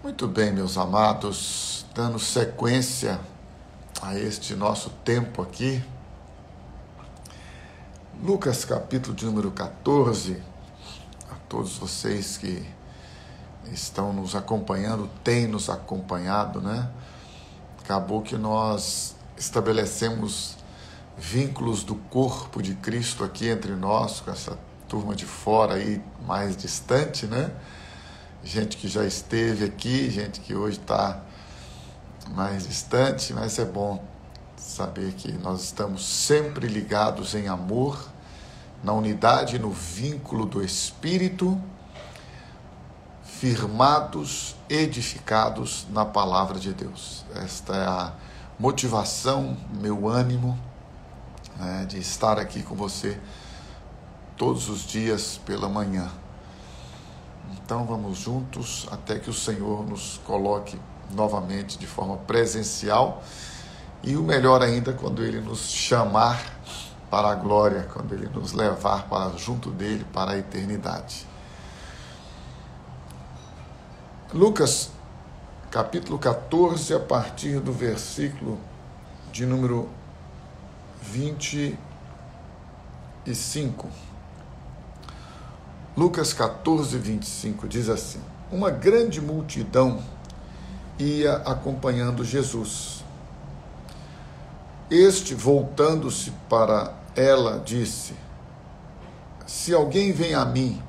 Muito bem, meus amados, dando sequência a este nosso tempo aqui, Lucas capítulo de número 14, a todos vocês que estão nos acompanhando, têm nos acompanhado, né? Acabou que nós estabelecemos vínculos do corpo de Cristo aqui entre nós, com essa turma de fora aí mais distante, né? Gente que já esteve aqui, gente que hoje está mais distante, mas é bom saber que nós estamos sempre ligados em amor, na unidade e no vínculo do Espírito, firmados, edificados na palavra de Deus. Esta é a motivação, meu ânimo, né, de estar aqui com você todos os dias pela manhã. Então vamos juntos até que o Senhor nos coloque novamente de forma presencial e o melhor ainda quando Ele nos chamar para a glória, quando Ele nos levar para junto dEle para a eternidade. Lucas capítulo 14, a partir do versículo de número 25. Lucas 14, 25 diz assim: uma grande multidão ia acompanhando Jesus. Este, voltando-se para ela, disse: se alguém vem a mim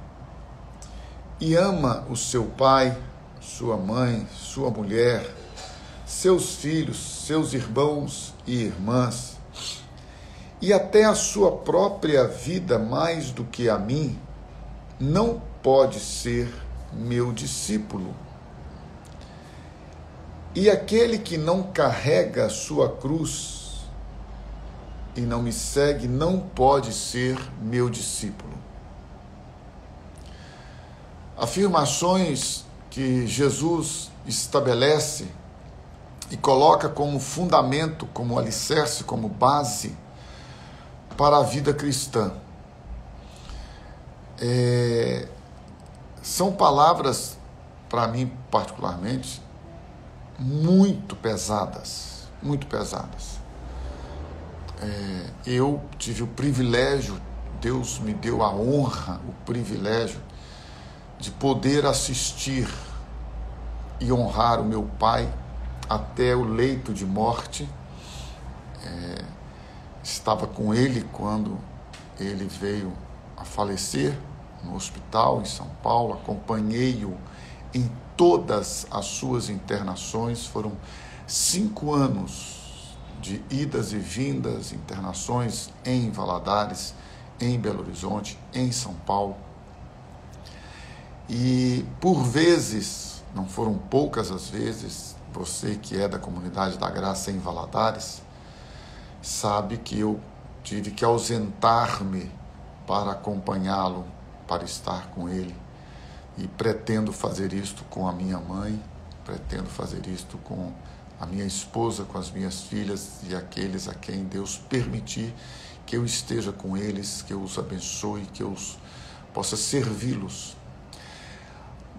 e ama o seu pai, sua mãe, sua mulher, seus filhos, seus irmãos e irmãs, e até a sua própria vida mais do que a mim, não pode ser meu discípulo. E aquele que não carrega a sua cruz e não me segue, não pode ser meu discípulo. Afirmações que Jesus estabelece e coloca como fundamento, como alicerce, como base para a vida cristã. São palavras, para mim particularmente, muito pesadas, muito pesadas. Eu tive o privilégio, Deus me deu a honra, o privilégio de poder assistir e honrar o meu pai até o leito de morte. Estava com ele quando ele veio a falecer no hospital em São Paulo, acompanhei-o em todas as suas internações. Foram 5 anos de idas e vindas, internações em Valadares, em Belo Horizonte, em São Paulo. E por vezes, não foram poucas as vezes, você que é da Comunidade da Graça em Valadares, sabe que eu tive que ausentar-me para acompanhá-lo, para estar com ele. E pretendo fazer isto com a minha mãe, pretendo fazer isto com a minha esposa, com as minhas filhas e aqueles a quem Deus permitir que eu esteja com eles, que eu os abençoe, que eu possa servi-los.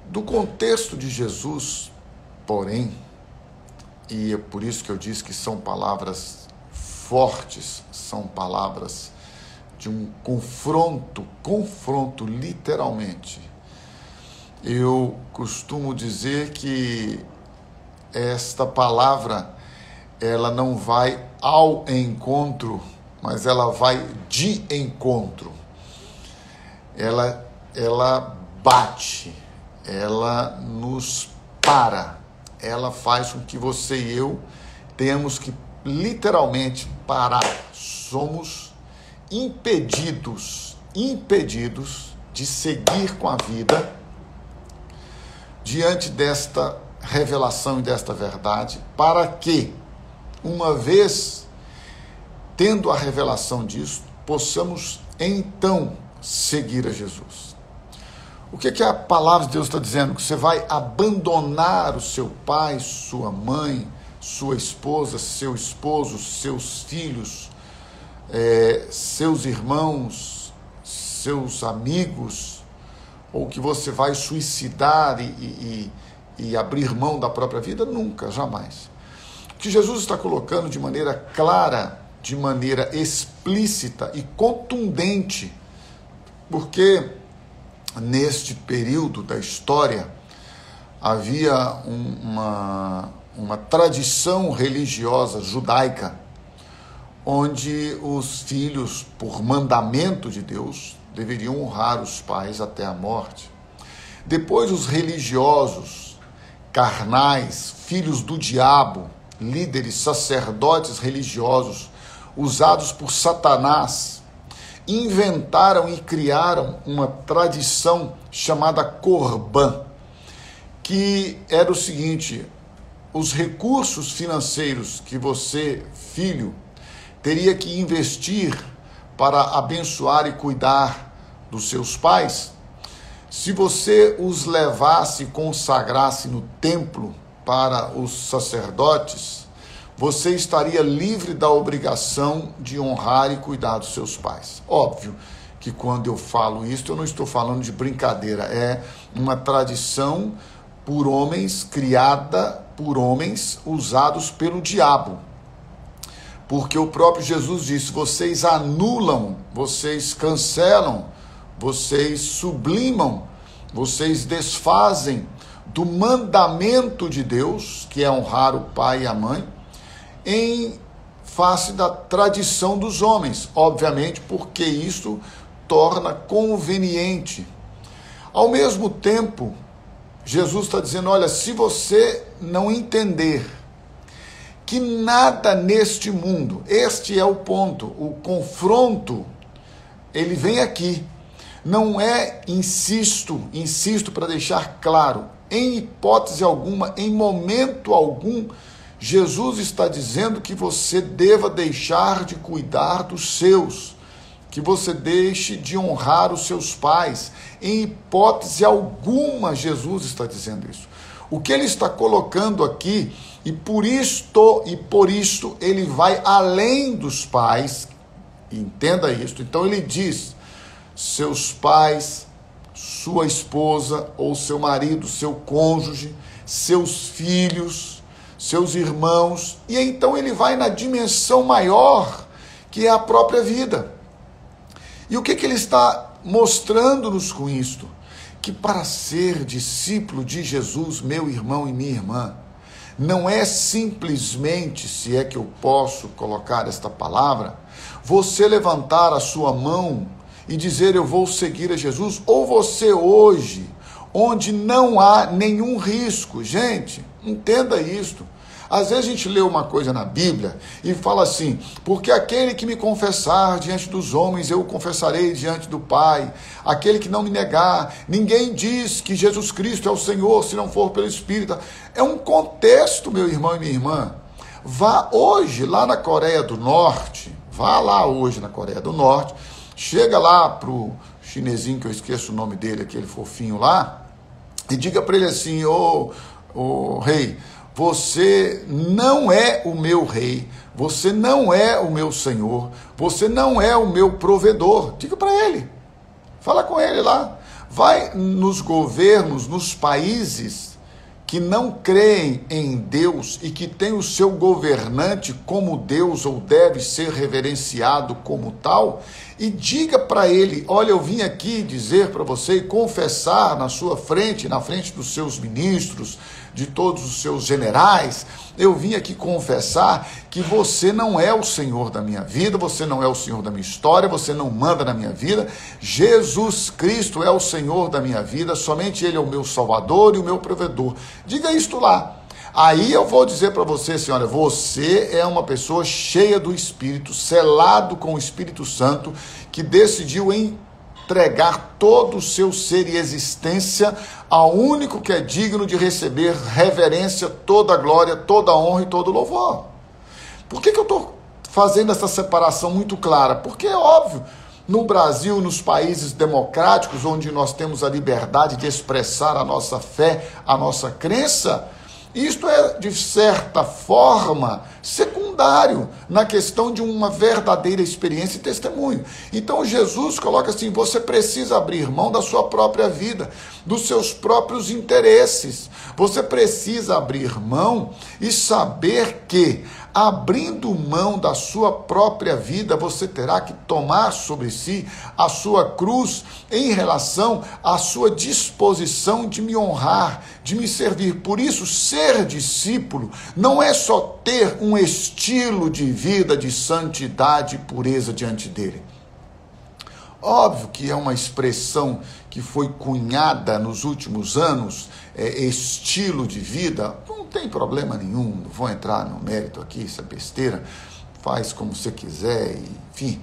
Do contexto de Jesus, porém, e é por isso que eu disse que são palavras fortes, são palavras de um confronto literalmente. Eu costumo dizer que esta palavra, ela não vai ao encontro, mas ela vai de encontro. Ela bate, ela nos para, ela faz com que você e eu tenhamos que literalmente parar. Somos impedidos de seguir com a vida diante desta revelação e desta verdade, para que, uma vez tendo a revelação disso, possamos então seguir a Jesus. O que a palavra de Deus está dizendo? Que você vai abandonar o seu pai, sua mãe, sua esposa, seu esposo, seus filhos, seus irmãos, seus amigos, ou que você vai suicidar e e abrir mão da própria vida? Nunca, jamais. O que Jesus está colocando de maneira clara, de maneira explícita e contundente, porque neste período da história havia uma tradição religiosa judaica, onde os filhos, por mandamento de Deus, deveriam honrar os pais até a morte. Depois os religiosos, carnais, filhos do diabo, líderes, sacerdotes religiosos, usados por Satanás, inventaram e criaram uma tradição chamada Corbã, que era o seguinte: os recursos financeiros que você, filho, teria que investir para abençoar e cuidar dos seus pais, se você os levasse e consagrasse no templo para os sacerdotes, você estaria livre da obrigação de honrar e cuidar dos seus pais. Óbvio que quando eu falo isso, eu não estou falando de brincadeira, é uma tradição por homens, criada por homens, usados pelo diabo. Porque o próprio Jesus disse: vocês anulam, vocês cancelam, vocês sublimam, vocês desfazem do mandamento de Deus, que é honrar o pai e a mãe, em face da tradição dos homens, obviamente, porque isso torna conveniente. Ao mesmo tempo, Jesus está dizendo: olha, se você não entender que nada neste mundo, este é o ponto, o confronto, ele vem aqui. Não é, insisto para deixar claro, em hipótese alguma, em momento algum, Jesus está dizendo que você deva deixar de cuidar dos seus, que você deixe de honrar os seus pais. Em hipótese alguma, Jesus está dizendo isso. O que ele está colocando aqui, e por isto ele vai além dos pais, entenda isso. Então ele diz: seus pais, sua esposa ou seu marido, seu cônjuge, seus filhos, seus irmãos, e então ele vai na dimensão maior, que é a própria vida. E o que ele está mostrando-nos com isto? Que para ser discípulo de Jesus, meu irmão e minha irmã, não é simplesmente, se é que eu posso colocar esta palavra, você levantar a sua mão e dizer: eu vou seguir a Jesus, ou você hoje, onde não há nenhum risco. Gente, entenda isto. Às vezes a gente lê uma coisa na Bíblia e fala assim: porque aquele que me confessar diante dos homens, eu o confessarei diante do Pai. Aquele que não me negar, ninguém diz que Jesus Cristo é o Senhor, se não for pelo Espírito. É um contexto, meu irmão e minha irmã. Vá hoje lá na Coreia do Norte, vá lá hoje na Coreia do Norte, chega lá pro chinesinho, que eu esqueço o nome dele, aquele fofinho lá, e diga para ele assim: ô rei, você não é o meu rei, você não é o meu senhor, você não é o meu provedor. Diga para ele, fala com ele lá. Vai nos governos, nos países que não creem em Deus e que tem o seu governante como Deus ou deve ser reverenciado como tal, e diga para ele: olha, eu vim aqui dizer para você e confessar na sua frente, na frente dos seus ministros, de todos os seus generais, eu vim aqui confessar que você não é o Senhor da minha vida, você não é o Senhor da minha história, você não manda na minha vida. Jesus Cristo é o Senhor da minha vida, somente Ele é o meu Salvador e o meu provedor. Diga isto lá. Aí eu vou dizer para você, senhora, você é uma pessoa cheia do Espírito, selado com o Espírito Santo, que decidiu entregar todo o seu ser e existência ao único que é digno de receber reverência, toda a glória, toda a honra e todo o louvor. Por que eu estou fazendo essa separação muito clara? Porque é óbvio, no Brasil, nos países democráticos, onde nós temos a liberdade de expressar a nossa fé, a nossa crença, isto é, de certa forma, secundário. secundário na questão de uma verdadeira experiência e testemunho. Então Jesus coloca assim: você precisa abrir mão da sua própria vida, dos seus próprios interesses. Você precisa abrir mão e saber que, abrindo mão da sua própria vida, você terá que tomar sobre si a sua cruz em relação à sua disposição de me honrar, de me servir. Por isso, ser discípulo não é só ter um estilo de vida de santidade e pureza diante dele. Óbvio que é uma expressão que foi cunhada nos últimos anos, estilo de vida, não tem problema nenhum, não vou entrar no mérito aqui, isso é besteira, faz como você quiser, enfim,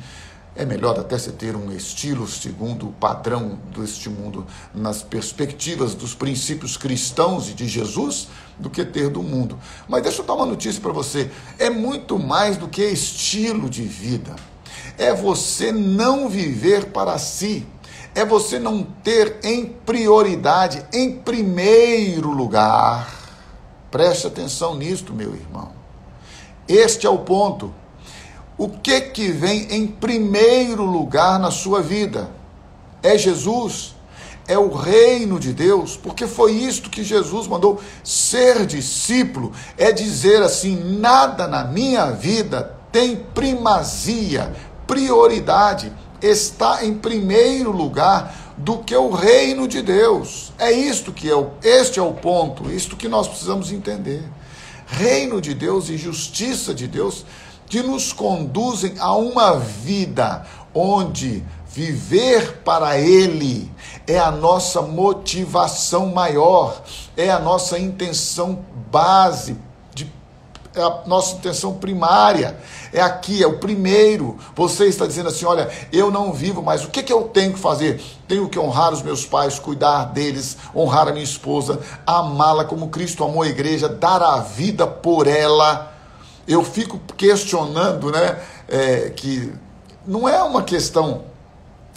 é melhor até você ter um estilo segundo o padrão deste mundo, nas perspectivas dos princípios cristãos e de Jesus, do que ter do mundo. Mas deixa eu dar uma notícia para você, é muito mais do que estilo de vida. É você não viver para si, é você não ter em prioridade, em primeiro lugar. Preste atenção nisto, meu irmão. Este é o ponto. O que vem em primeiro lugar na sua vida? É Jesus, é o reino de Deus, porque foi isto que Jesus mandou. Ser discípulo é dizer assim: nada na minha vida tem primazia, prioridade, está em primeiro lugar do que o reino de Deus. É isto que este é o ponto, isto que nós precisamos entender. Reino de Deus e justiça de Deus que nos conduzem a uma vida onde viver para Ele é a nossa motivação maior, é a nossa intenção base, é a nossa intenção primária, é aqui, é o primeiro. Você está dizendo assim: olha, eu não vivo, mas o que eu tenho que fazer? Tenho que honrar os meus pais, cuidar deles, honrar a minha esposa, amá-la como Cristo amou a igreja, dar a vida por ela. Eu fico questionando, né, que não é uma questão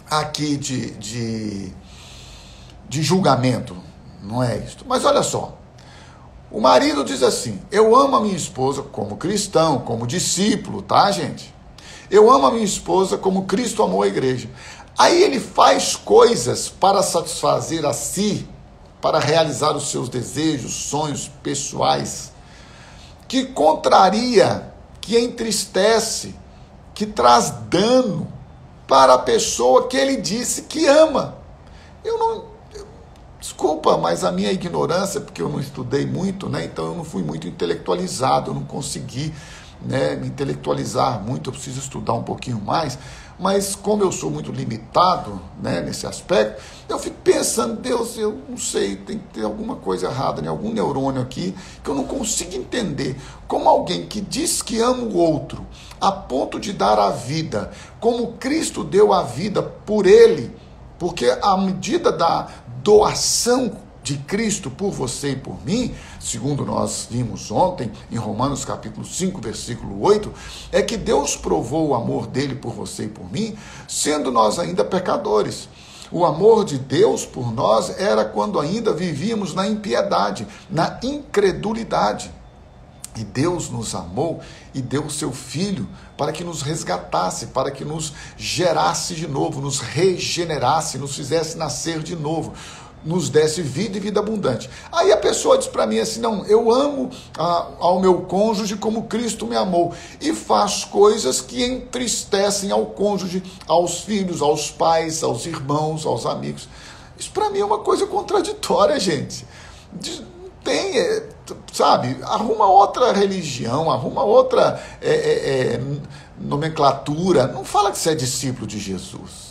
aqui de julgamento, não é isso. Mas olha só, o marido diz assim: eu amo a minha esposa como cristão, como discípulo, tá, gente? Eu amo a minha esposa como Cristo amou a igreja. Aí ele faz coisas para satisfazer a si, para realizar os seus desejos, sonhos pessoais, que contraria, que entristece, que traz dano para a pessoa que ele disse que ama. Desculpa, mas a minha ignorância, porque eu não estudei muito, né? Então eu não fui muito intelectualizado, eu não consegui, né, me intelectualizar muito, eu preciso estudar um pouquinho mais, mas como eu sou muito limitado, né, nesse aspecto, eu fico pensando: Deus, eu não sei, tem que ter alguma coisa errada, né, algum neurônio aqui, que eu não consigo entender como alguém que diz que ama o outro, a ponto de dar a vida, como Cristo deu a vida por ele, porque à medida da doação de Cristo por você e por mim, segundo nós vimos ontem em Romanos capítulo 5, versículo 8, é que Deus provou o amor dele por você e por mim, sendo nós ainda pecadores. O amor de Deus por nós era quando ainda vivíamos na impiedade, na incredulidade. E Deus nos amou e deu o seu Filho para que nos resgatasse, para que nos gerasse de novo, nos regenerasse, nos fizesse nascer de novo, nos desse vida e vida abundante. Aí a pessoa diz para mim assim: não, eu amo ao meu cônjuge como Cristo me amou, e faz coisas que entristecem ao cônjuge, aos filhos, aos pais, aos irmãos, aos amigos. Isso para mim é uma coisa contraditória, gente. Sabe, arruma outra religião, arruma outra nomenclatura. Não fala que você é discípulo de Jesus.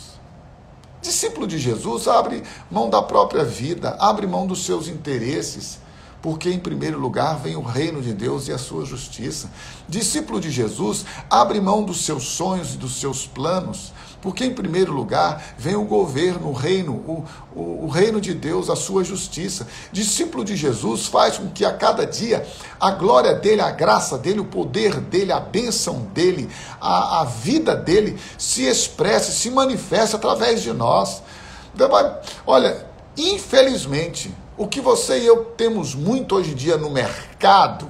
Discípulo de Jesus abre mão da própria vida, abre mão dos seus interesses, porque em primeiro lugar vem o reino de Deus e a sua justiça. Discípulo de Jesus abre mão dos seus sonhos e dos seus planos, porque em primeiro lugar vem o governo, o reino, o reino de Deus, a sua justiça. Discípulo de Jesus faz com que a cada dia a glória dele, a graça dele, o poder dele, a bênção dele, a vida dele se expresse, se manifeste através de nós. Olha, infelizmente, o que você e eu temos muito hoje em dia no mercado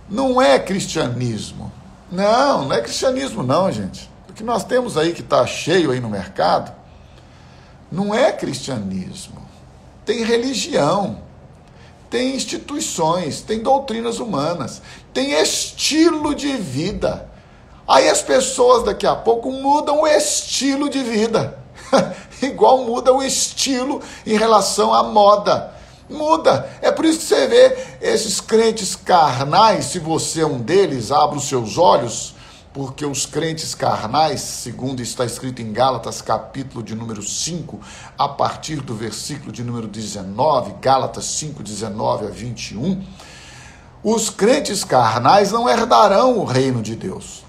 não é cristianismo, Não é cristianismo não, gente. O que nós temos aí que está cheio aí no mercado, não é cristianismo. Tem religião, tem instituições, tem doutrinas humanas, tem estilo de vida. Aí as pessoas daqui a pouco mudam o estilo de vida, igual muda o estilo em relação à moda. Muda. É por isso que você vê esses crentes carnais, se você é um deles, abra os seus olhos, porque os crentes carnais, segundo está escrito em Gálatas, capítulo de número 5, a partir do versículo de número 19, Gálatas 5, 19 a 21, os crentes carnais não herdarão o reino de Deus.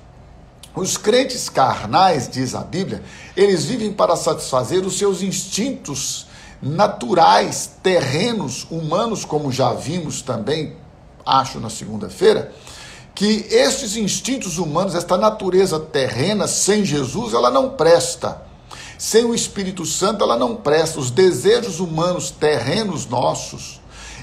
Os crentes carnais, diz a Bíblia, eles vivem para satisfazer os seus instintos naturais, terrenos, humanos, como já vimos também, acho na segunda-feira, que estes instintos humanos, esta natureza terrena, sem Jesus, ela não presta. Sem o Espírito Santo, ela não presta. Os desejos humanos terrenos nossos,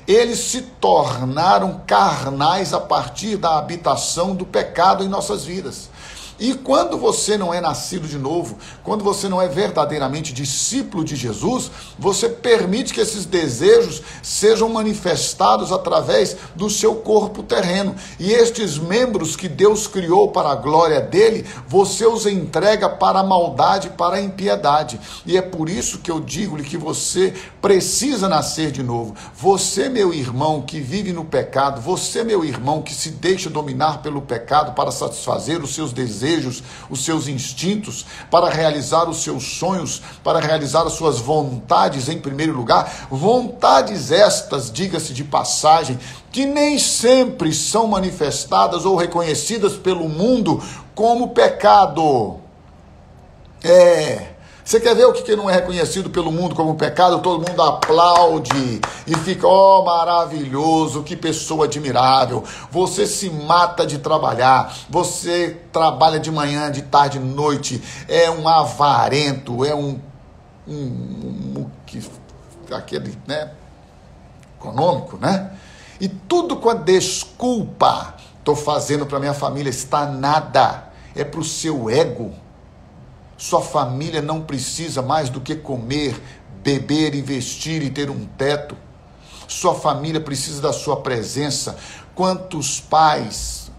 eles se tornaram carnais a partir da habitação do pecado em nossas vidas. E quando você não é nascido de novo, quando você não é verdadeiramente discípulo de Jesus, você permite que esses desejos sejam manifestados através do seu corpo terreno. E estes membros que Deus criou para a glória dele, você os entrega para a maldade, para a impiedade. E é por isso que eu digo-lhe que você precisa nascer de novo. Você, meu irmão, que vive no pecado, você, meu irmão, que se deixa dominar pelo pecado para satisfazer os seus desejos, os seus instintos, para realizar os seus sonhos, para realizar as suas vontades em primeiro lugar, vontades estas, diga-se de passagem, que nem sempre são manifestadas ou reconhecidas pelo mundo como pecado. Você quer ver o que não é reconhecido pelo mundo como pecado? Todo mundo aplaude e fica, maravilhoso, que pessoa admirável. Você se mata de trabalhar, você trabalha de manhã, de tarde, de noite, é um avarento, é aquele, né, econômico, né? E tudo com a desculpa, estou fazendo para minha família, está nada, é para o seu ego. Sua família não precisa mais do que comer, beber, investir e ter um teto. Sua família precisa da sua presença. Quantos pais,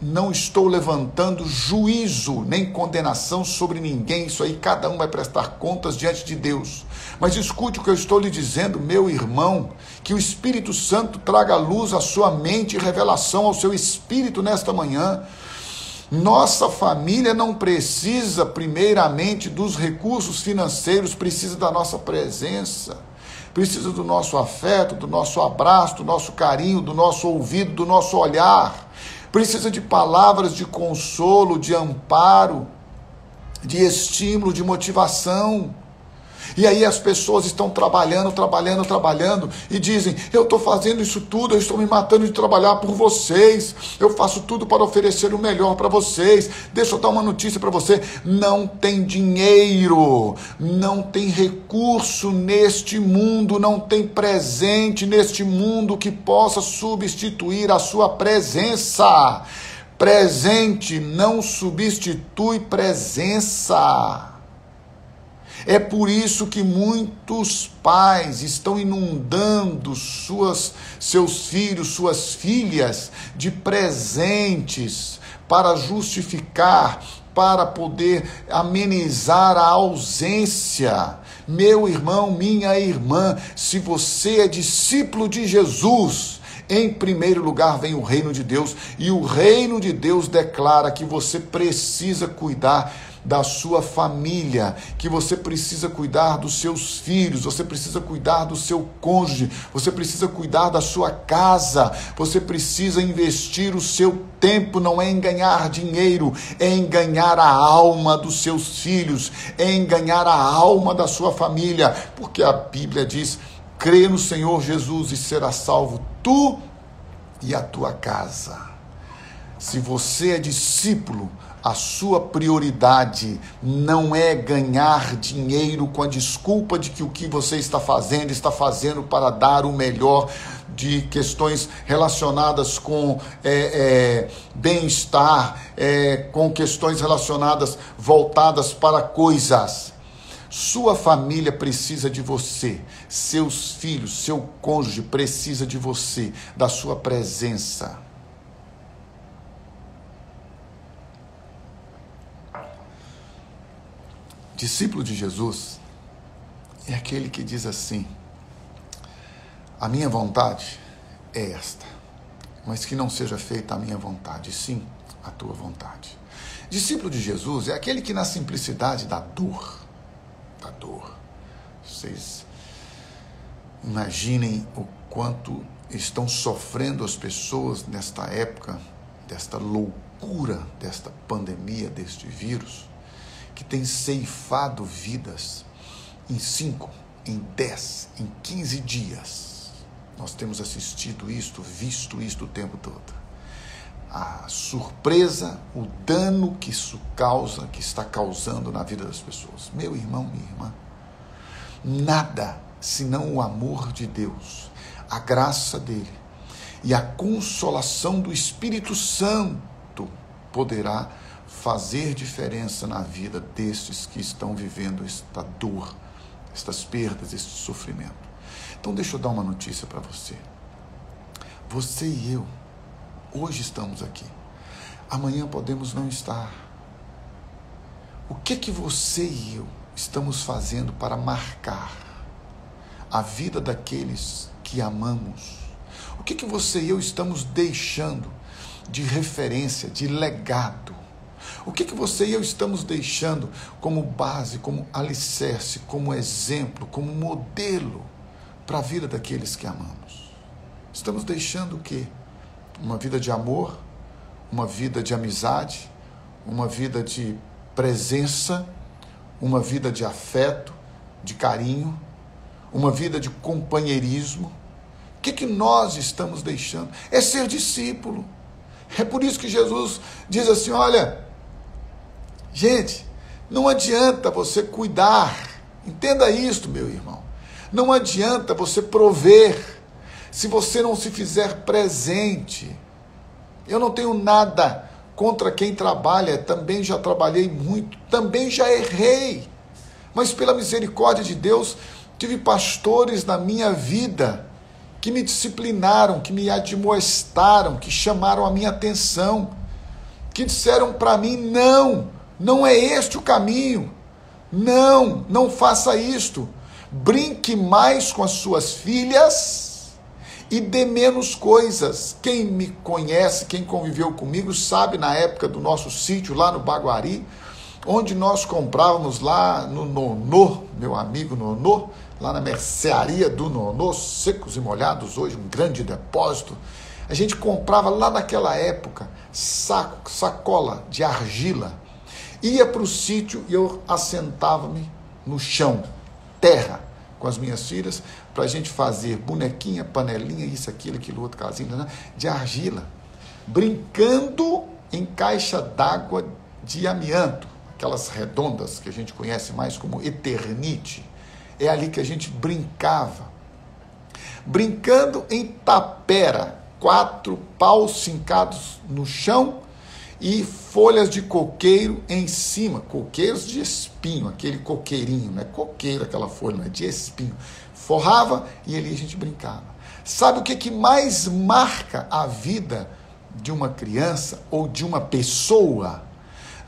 não estou levantando juízo nem condenação sobre ninguém, isso aí cada um vai prestar contas diante de Deus. Mas escute o que eu estou lhe dizendo, meu irmão, que o Espírito Santo traga luz à sua mente e revelação ao seu espírito nesta manhã. Nossa família não precisa primeiramente dos recursos financeiros, precisa da nossa presença, precisa do nosso afeto, do nosso abraço, do nosso carinho, do nosso ouvido, do nosso olhar, precisa de palavras de consolo, de amparo, de estímulo, de motivação. E aí as pessoas estão trabalhando e dizem, eu estou fazendo isso tudo, eu estou me matando de trabalhar por vocês, eu faço tudo para oferecer o melhor para vocês. Deixa eu dar uma notícia para você, não tem dinheiro, não tem recurso neste mundo, não tem presente neste mundo que possa substituir a sua presença. Presente não substitui presença. É por isso que muitos pais estão inundando seus filhos, suas filhas de presentes para justificar, para poder amenizar a ausência. Meu irmão, minha irmã, se você é discípulo de Jesus, em primeiro lugar vem o reino de Deus, e o reino de Deus declara que você precisa cuidar da sua família, que você precisa cuidar dos seus filhos, você precisa cuidar do seu cônjuge, você precisa cuidar da sua casa, você precisa investir o seu tempo, não é em ganhar dinheiro, é em ganhar a alma dos seus filhos, é em ganhar a alma da sua família, porque a Bíblia diz, crê no Senhor Jesus e será salvo tu e a tua casa. Se você é discípulo, A sua prioridade não é ganhar dinheiro com a desculpa de que o que você está fazendo para dar o melhor, de questões relacionadas com bem-estar, com questões relacionadas, voltadas para coisas. Sua família precisa de você, seus filhos, seu cônjuge precisa de você, da sua presença. Discípulo de Jesus é aquele que diz assim: a minha vontade é esta, mas que não seja feita a minha vontade, sim a tua vontade. Discípulo de Jesus é aquele que na simplicidade da dor, vocês imaginem o quanto estão sofrendo as pessoas nesta época, desta loucura, desta pandemia, deste vírus, que tem ceifado vidas em 5, em 10, em 15 dias. Nós temos assistido isto, visto isto o tempo todo. A surpresa, o dano que isso causa, que está causando na vida das pessoas. Meu irmão, minha irmã, nada senão o amor de Deus, a graça dele e a consolação do Espírito Santo poderá fazer diferença na vida destes que estão vivendo esta dor, estas perdas, este sofrimento. Então deixa eu dar uma notícia para você. Você e eu, hoje estamos aqui. Amanhã podemos não estar. O que você e eu estamos fazendo para marcar a vida daqueles que amamos? O que você e eu estamos deixando de referência, de legado? O que você e eu estamos deixando como base, como alicerce, como exemplo, como modelo para a vida daqueles que amamos? Estamos deixando o quê? Uma vida de amor, uma vida de amizade, uma vida de presença, uma vida de afeto, de carinho, uma vida de companheirismo. O que nós estamos deixando? É ser discípulo. É por isso que Jesus diz assim, olha, gente, não adianta você cuidar, entenda isto, meu irmão, não adianta você prover, se você não se fizer presente. Eu não tenho nada contra quem trabalha, também já trabalhei muito, também já errei, mas pela misericórdia de Deus, tive pastores na minha vida que me disciplinaram, que me admoestaram, que chamaram a minha atenção, que disseram para mim, não é este o caminho, não faça isto, brinque mais com as suas filhas e dê menos coisas. Quem me conhece, quem conviveu comigo, sabe na época do nosso sítio lá no Baguari, onde nós comprávamos lá no Nonô, meu amigo Nonô, lá na mercearia do Nonô, secos e molhados, hoje um grande depósito. A gente comprava lá naquela época sacola de argila, ia para o sítio e eu assentava-me no chão, terra, com as minhas filhas, para a gente fazer bonequinha, panelinha, isso, aquilo, outro casinho, né, de argila, brincando em caixa d'água de amianto, aquelas redondas que a gente conhece mais como Eternite. É ali que a gente brincava. Brincando em tapera, 4 paus fincados no chão e folhas de coqueiro em cima, coqueiros de espinho, aquele coqueirinho, não é coqueiro aquela folha, não é de espinho. Forrava e ali a gente brincava. Sabe o que mais marca a vida de uma criança ou de uma pessoa?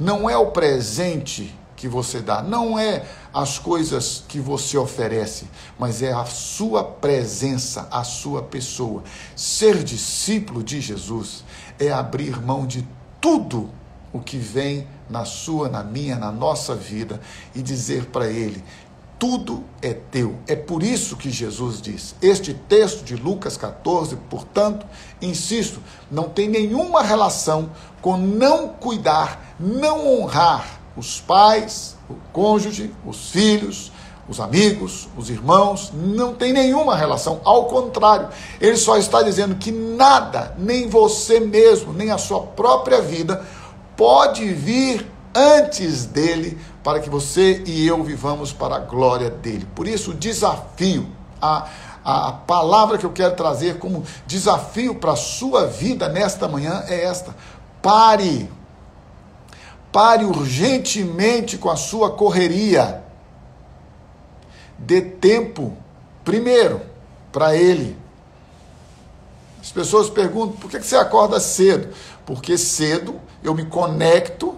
Não é o presente que você dá, não é as coisas que você oferece, mas é a sua presença, a sua pessoa. Ser discípulo de Jesus é abrir mão de tudo o que vem na sua, na minha, na nossa vida e dizer para ele, tudo é teu. É por isso que Jesus diz, este texto de Lucas 14, portanto, insisto, não tem nenhuma relação com não cuidar, não honrar os pais, o cônjuge, os filhos, os amigos, os irmãos, não tem nenhuma relação, ao contrário, ele só está dizendo que nada, nem você mesmo, nem a sua própria vida, pode vir antes dele, para que você e eu vivamos para a glória dele. Por isso, o desafio, a palavra que eu quero trazer como desafio para a sua vida nesta manhã é esta: pare urgentemente com a sua correria, dê tempo, primeiro, para ele. As pessoas perguntam, por que você acorda cedo? Porque cedo eu me conecto,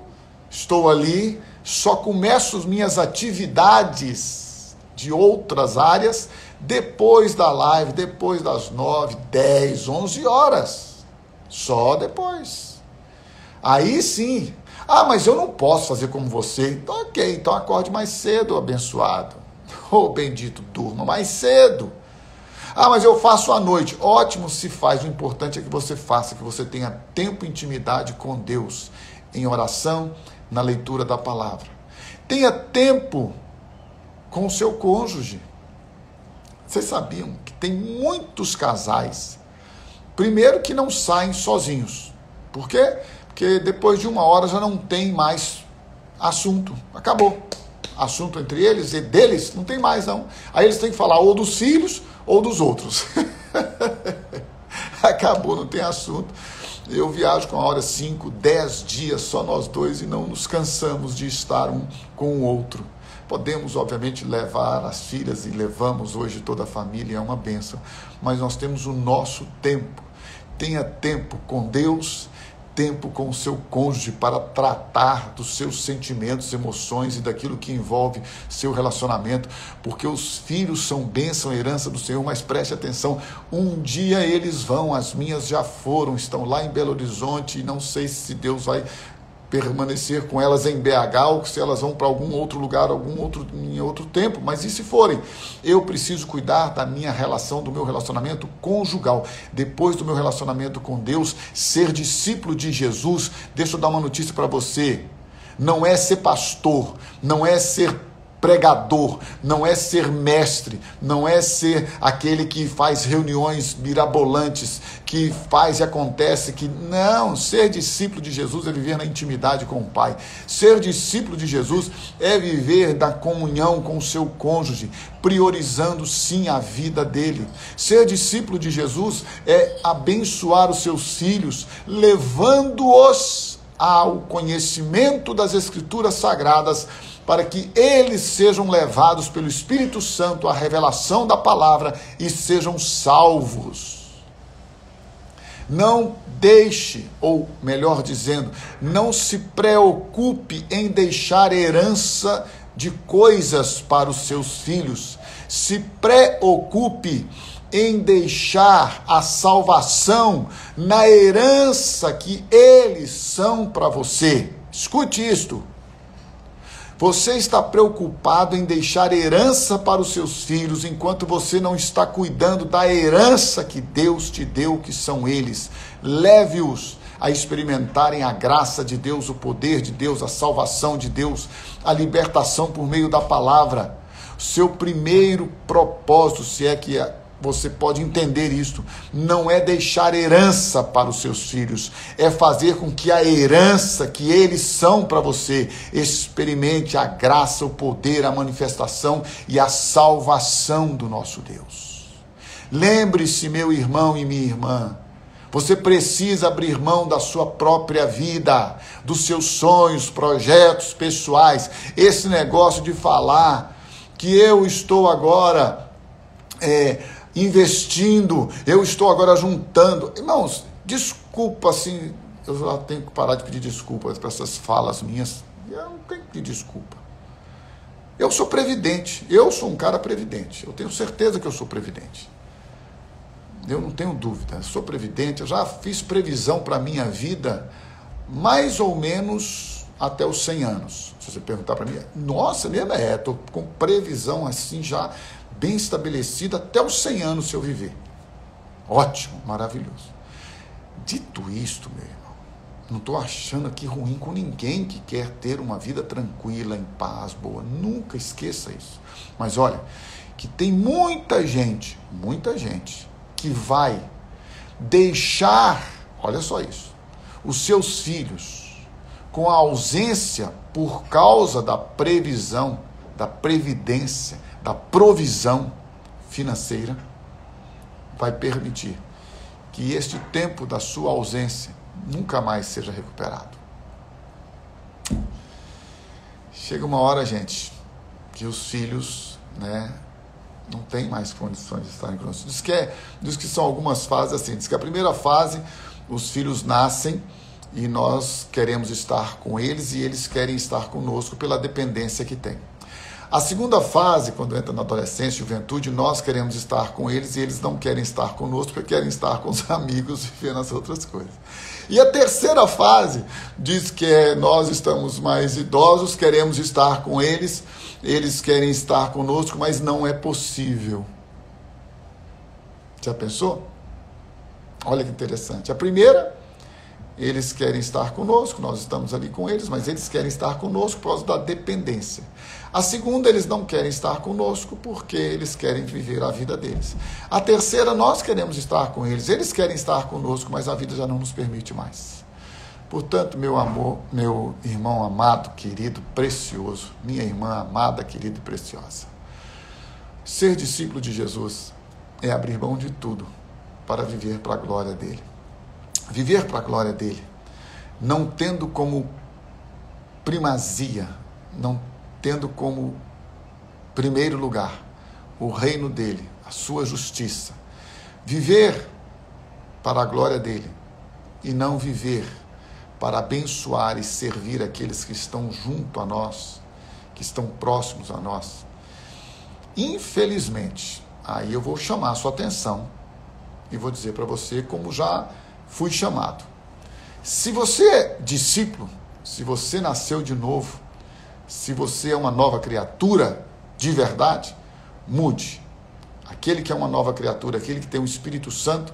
estou ali, só começo as minhas atividades de outras áreas depois da live, depois das 9, 10, 11 horas. Só depois. Aí sim. Ah, mas eu não posso fazer como você. Então, ok, então acorde mais cedo, abençoado. Bendito, durma mais cedo. Ah, mas eu faço à noite. Ótimo, se faz. O importante é que você faça, que você tenha tempo e intimidade com Deus, em oração, na leitura da palavra. Tenha tempo com o seu cônjuge. Vocês sabiam que tem muitos casais, primeiro, que não saem sozinhos. Por quê? Porque depois de 1 hora já não tem mais assunto. Acabou. Assunto entre eles e deles não tem mais, não. Aí eles têm que falar ou dos filhos ou dos outros. Acabou, não tem assunto. Eu viajo com a hora 5, 10 dias, só nós dois, e não nos cansamos de estar um com o outro. Podemos, obviamente, levar as filhas, e levamos hoje toda a família, é uma bênção. Mas nós temos o nosso tempo. Tenha tempo com Deus, tempo com o seu cônjuge para tratar dos seus sentimentos, emoções e daquilo que envolve seu relacionamento, porque os filhos são bênção, herança do Senhor. Mas preste atenção, um dia eles vão, as minhas já foram, estão lá em Belo Horizonte, e não sei se Deus vai permanecer com elas em BH, ou se elas vão para algum outro lugar, em outro tempo. Mas e se forem? Eu preciso cuidar da minha relação, do meu relacionamento conjugal. Depois do meu relacionamento com Deus, ser discípulo de Jesus. Deixa eu dar uma notícia para você: não é ser pastor, não é ser pregador, não é ser mestre, não é ser aquele que faz reuniões mirabolantes, que faz e acontece, que não. Ser discípulo de Jesus é viver na intimidade com o Pai. Ser discípulo de Jesus é viver da comunhão com o seu cônjuge, priorizando sim a vida dele. Ser discípulo de Jesus é abençoar os seus filhos, levando-os ao conhecimento das Escrituras Sagradas, para que eles sejam levados pelo Espírito Santo à revelação da palavra e sejam salvos. Não deixe, ou melhor dizendo, não se preocupe em deixar herança de coisas para os seus filhos. Se preocupe em deixar a salvação na herança que eles são para você. Escute isto. Você está preocupado em deixar herança para os seus filhos, enquanto você não está cuidando da herança que Deus te deu, que são eles. Leve-os a experimentarem a graça de Deus, o poder de Deus, a salvação de Deus, a libertação por meio da palavra. Seu primeiro propósito, se é que você pode entender isto, não é deixar herança para os seus filhos, é fazer com que a herança que eles são para você experimente a graça, o poder, a manifestação e a salvação do nosso Deus. Lembre-se, meu irmão e minha irmã, você precisa abrir mão da sua própria vida, dos seus sonhos, projetos pessoais. Esse negócio de falar que eu estou agora investindo, eu estou agora juntando. Irmãos, desculpa, assim, eu já tenho que parar de pedir desculpas para essas falas minhas. Eu não tenho que pedir desculpa. Eu sou previdente, eu sou um cara previdente, eu tenho certeza que eu sou previdente. Eu não tenho dúvida, eu sou previdente, eu já fiz previsão para a minha vida mais ou menos até os 100 anos. Se você perguntar para mim, nossa, mesmo estou com previsão assim já bem estabelecida até os 100 anos se eu viver. Ótimo, maravilhoso. Dito isto, meu irmão, não estou achando aqui ruim com ninguém que quer ter uma vida tranquila, em paz, boa. Nunca esqueça isso. Mas olha, que tem muita gente que vai deixar, olha só isso, os seus filhos com a ausência por causa da previsão, da previdência, da provisão financeira, vai permitir que este tempo da sua ausência nunca mais seja recuperado. Chega uma hora, gente, que os filhos, não têm mais condições de estarem conosco. Diz que são algumas fases assim. Diz que a primeira fase, os filhos nascem e nós queremos estar com eles e eles querem estar conosco pela dependência que tem. A segunda fase, quando entra na adolescência, juventude, nós queremos estar com eles e eles não querem estar conosco porque querem estar com os amigos e vendo as outras coisas. E a terceira fase diz que nós estamos mais idosos, queremos estar com eles, eles querem estar conosco, mas não é possível. Já pensou? Olha que interessante. A primeira, eles querem estar conosco, nós estamos ali com eles, mas eles querem estar conosco por causa da dependência. A segunda, eles não querem estar conosco porque eles querem viver a vida deles. A terceira, nós queremos estar com eles, eles querem estar conosco, mas a vida já não nos permite mais. Portanto, meu amor, meu irmão amado, querido, precioso, minha irmã amada, querida e preciosa, ser discípulo de Jesus é abrir mão de tudo para viver para a glória dele. Viver para a glória dele, não tendo como primazia, não tendo como primeiro lugar o reino dele, a sua justiça. Viver para a glória dele e não viver para abençoar e servir aqueles que estão junto a nós, que estão próximos a nós. Infelizmente, aí eu vou chamar a sua atenção e vou dizer para você como já fui chamado. Se você é discípulo, se você nasceu de novo, se você é uma nova criatura de verdade, mude. Aquele que é uma nova criatura, aquele que tem o Espírito Santo,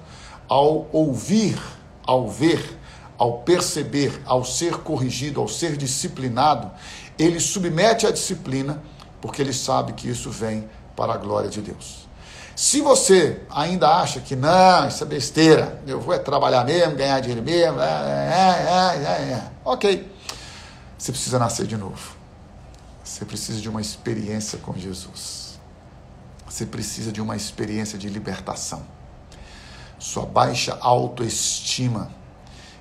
ao ouvir, ao ver, ao perceber, ao ser corrigido, ao ser disciplinado, ele submete a disciplina, porque ele sabe que isso vem para a glória de Deus. Se você ainda acha que não, isso é besteira, eu vou trabalhar mesmo, ganhar dinheiro mesmo, ok, você precisa nascer de novo. Você precisa de uma experiência com Jesus. Você precisa de uma experiência de libertação. Sua baixa autoestima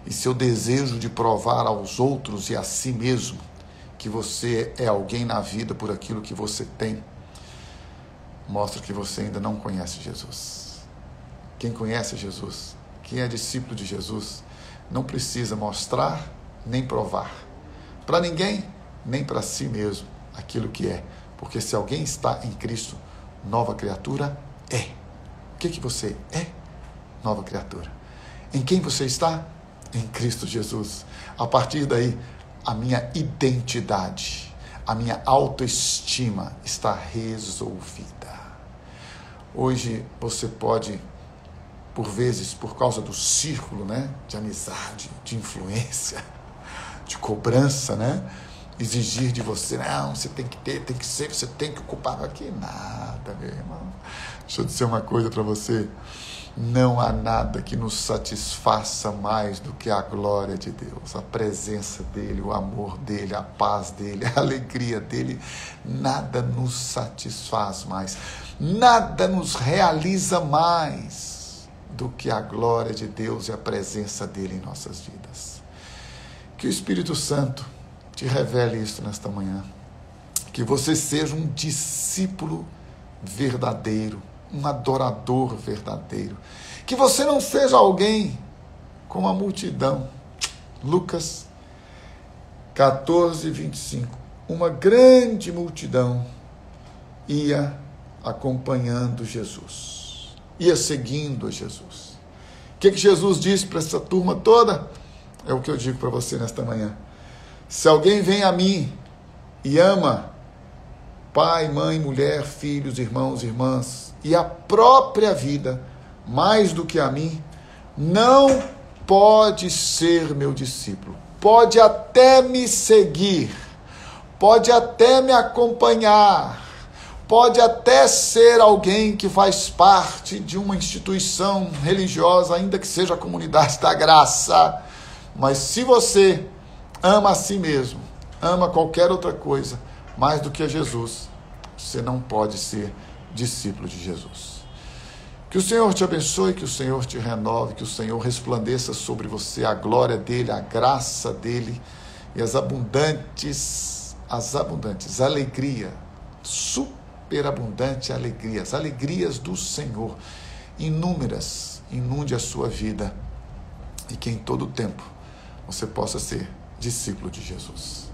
e seu desejo de provar aos outros e a si mesmo que você é alguém na vida por aquilo que você tem, mostra que você ainda não conhece Jesus. Quem conhece Jesus, quem é discípulo de Jesus, não precisa mostrar nem provar para ninguém, nem para si mesmo aquilo que é. Porque se alguém está em Cristo, nova criatura é. O que você é? Nova criatura. Em quem você está? Em Cristo Jesus. A partir daí, a minha identidade, a minha autoestima está resolvida. Hoje você pode, por vezes, por causa do círculo, de amizade, de influência, de cobrança, exigir de você, não, você tem que ter, tem que ser, você tem que ocupar aqui. Nada, meu irmão. Deixa eu dizer uma coisa para você. Não há nada que nos satisfaça mais do que a glória de Deus, a presença dele, o amor dele, a paz dele, a alegria dele. Nada nos satisfaz mais, nada nos realiza mais do que a glória de Deus e a presença dele em nossas vidas. Que o Espírito Santo te revele isso nesta manhã, que você seja um discípulo verdadeiro, um adorador verdadeiro, que você não seja alguém como a multidão. Lucas 14, 25, uma grande multidão ia acompanhando Jesus, ia seguindo a Jesus. O que Jesus disse para essa turma toda? É o que eu digo para você nesta manhã. Se alguém vem a mim e ama pai, mãe, mulher, filhos, irmãos, irmãs, e a própria vida, mais do que a mim, não pode ser meu discípulo. Pode até me seguir, pode até me acompanhar, pode até ser alguém que faz parte de uma instituição religiosa, ainda que seja a Comunidade da Graça. Mas se você ama a si mesmo, ama qualquer outra coisa mais do que a Jesus, você não pode ser discípulo de Jesus. Que o Senhor te abençoe, que o Senhor te renove, que o Senhor resplandeça sobre você a glória dele, a graça dele e as abundantes alegria, superabundante alegria, as alegrias do Senhor, inúmeras, inunde a sua vida e que em todo o tempo você possa ser discípulo de Jesus.